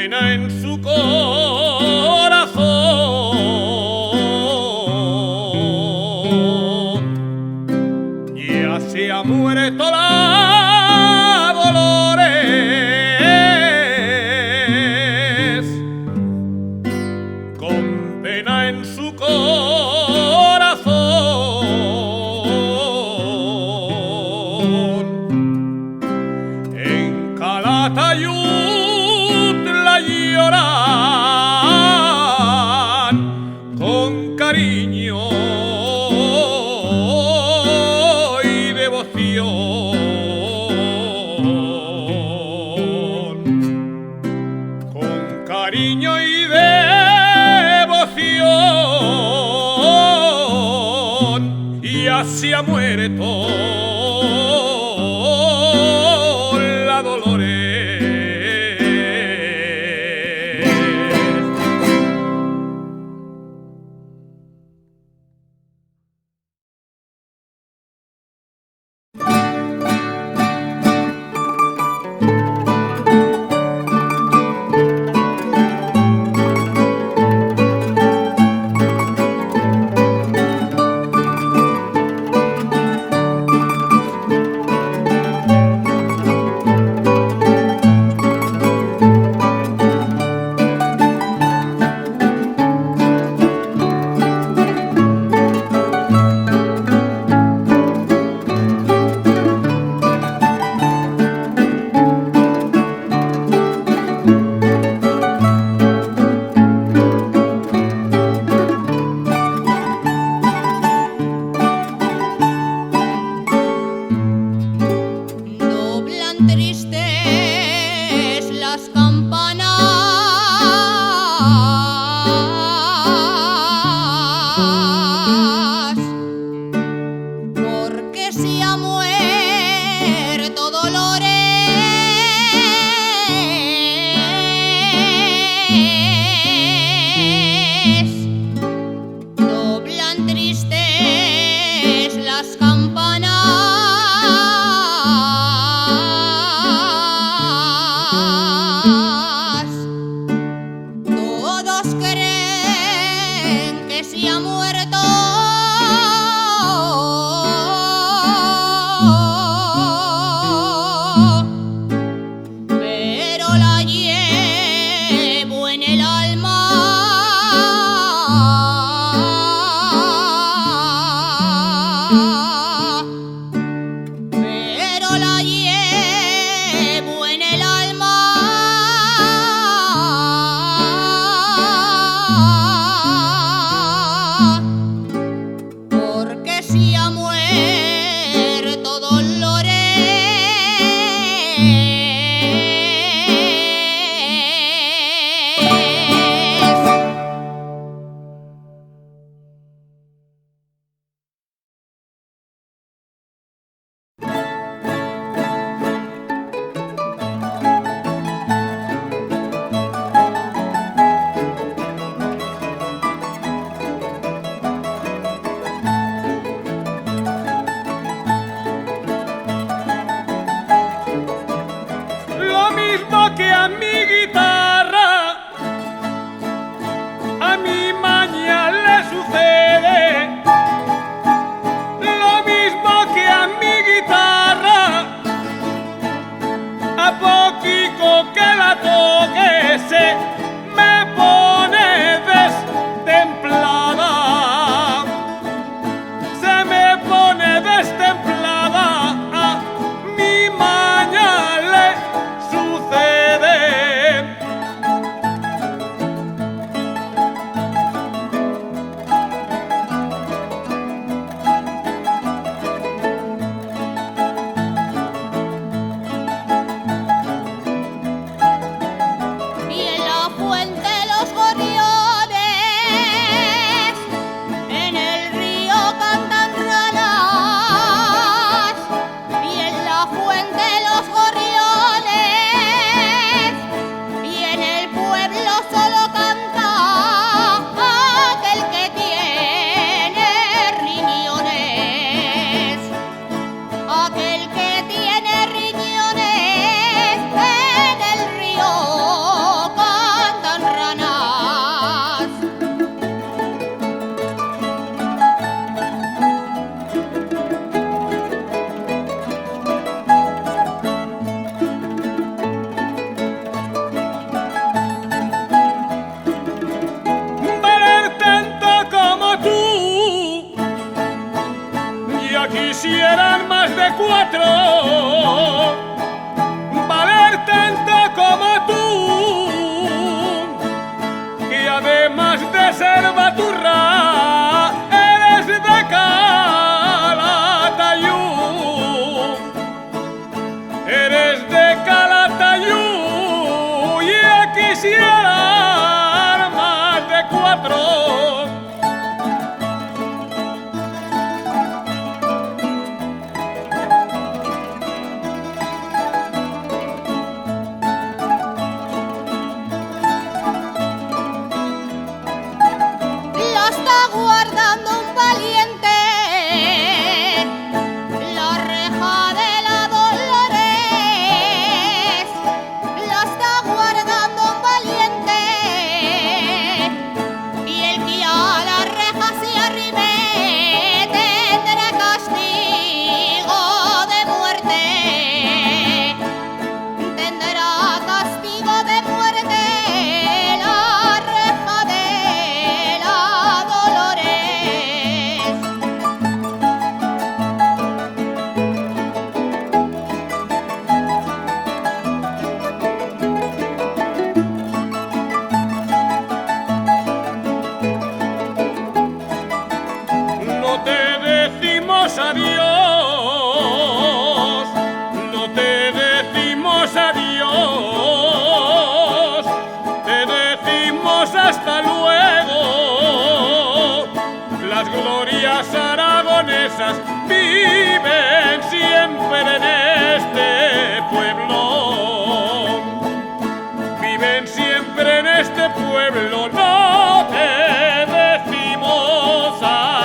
pena en su corazón. Ya se ha muerto la Dolores, con pena en su corazón. En Calatayud la lloran con cariño y devoción, con cariño y devoción, y así ha muerto la Dolores. selva turra, eres de Calatayud, eres de Calatayud, y quisiera más de 4. Adiós, no te decimos adiós, te decimos hasta luego. Las glorias aragonesas viven siempre en este pueblo, viven siempre en este pueblo, no te decimos adiós.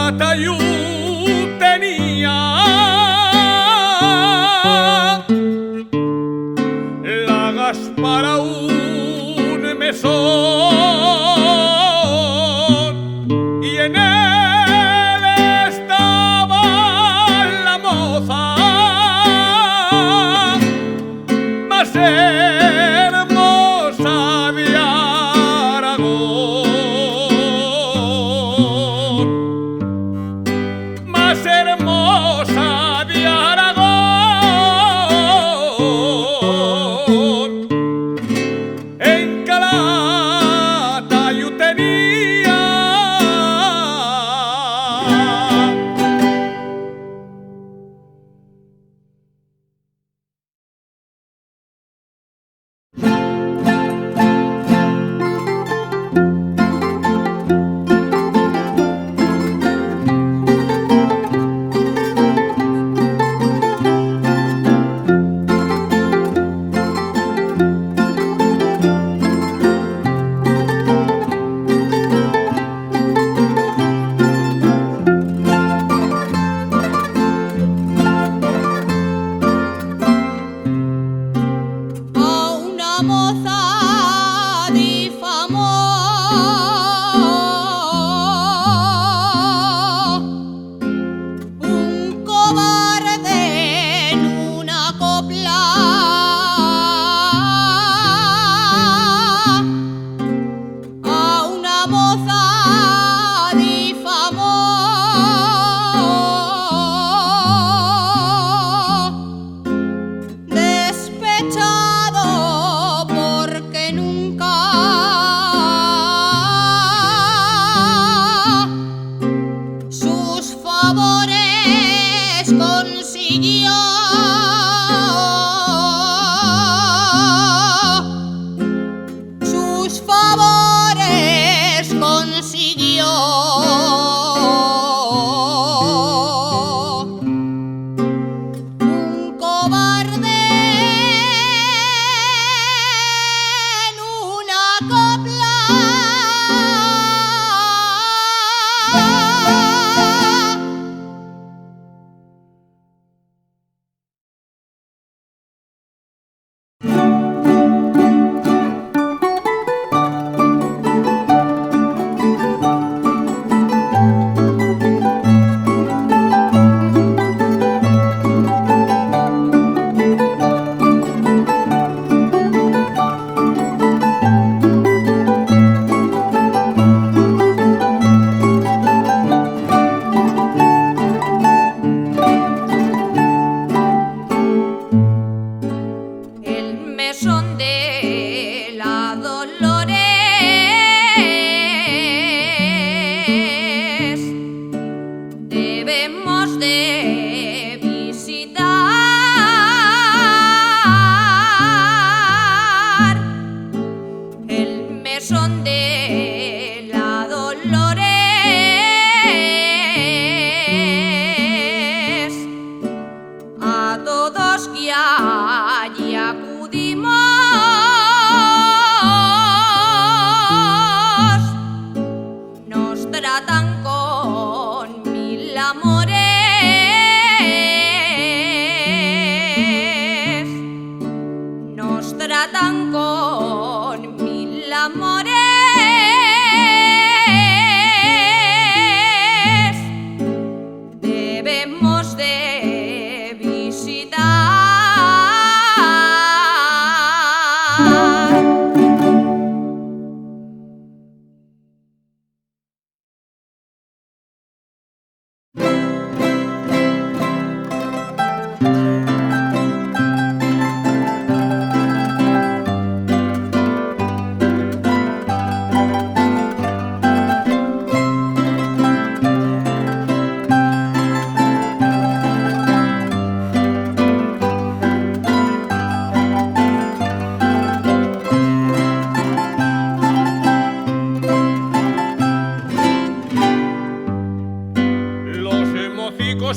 Calatayud tenía la Gaspara un mesón y en él estaba la moza más hermosa de Aragón, más hermosa de Aragón. En Calatayud tenía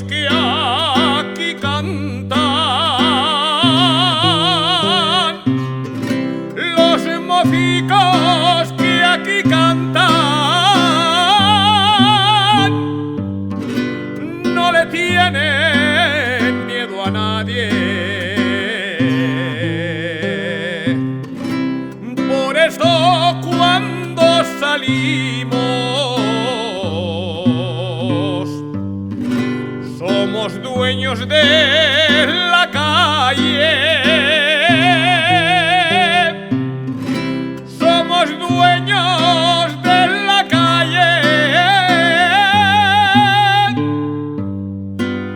que aquí cantan, los mocicos que aquí cantan, tienen miedo a nadie. Por eso cuando salimos somos dueños de la calle. Somos dueños de la calle.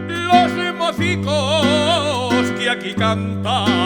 Los mocicos que aquí cantan.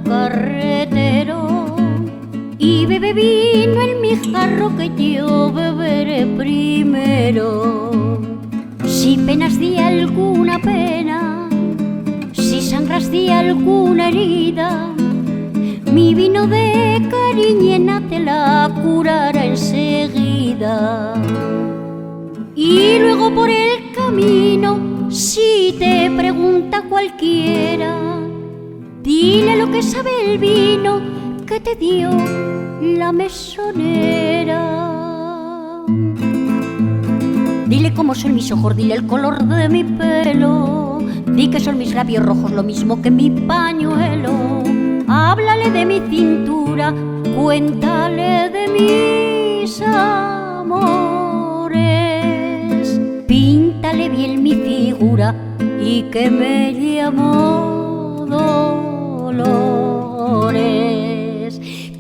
carretero y bebe vino en mi jarro que yo beberé primero. Si penas di alguna pena, si sangras di alguna herida, mi vino de cariñena te la curará enseguida. Y luego por el camino, si te pregunta cualquiera, dile lo que sabe el vino que te dio la mesonera. Dile cómo son mis ojos, dile el color de mi pelo, di que son mis labios rojos lo mismo que mi pañuelo. Háblale de mi cintura, cuéntale de mis amores, píntale bien mi figura y que me llamo Dolores,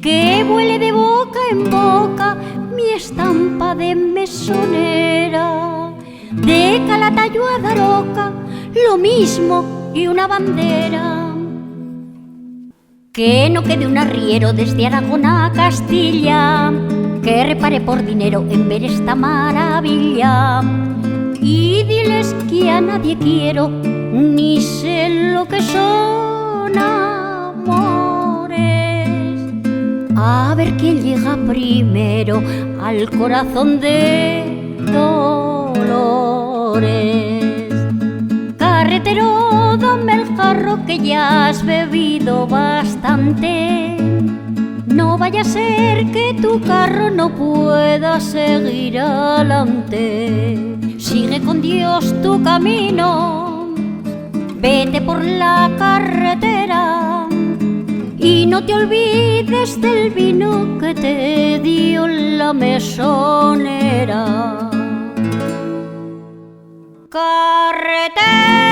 que vuele de boca en boca mi estampa de mesonera, de Calatayud a Daroca, lo mismo y una bandera. Que no quede un arriero desde Aragón a Castilla, que repare por dinero en ver esta maravilla. Y diles que a nadie quiero, ni sé lo que son amores. A ver quién llega primero al corazón de Dolores. Carretero, dame el jarro que ya has bebido bastante. No vaya a ser que tu carro no pueda seguir adelante. Sigue con Dios tu camino, vete por la carretera y no te olvides del vino que te dio la mesonera. Carretera.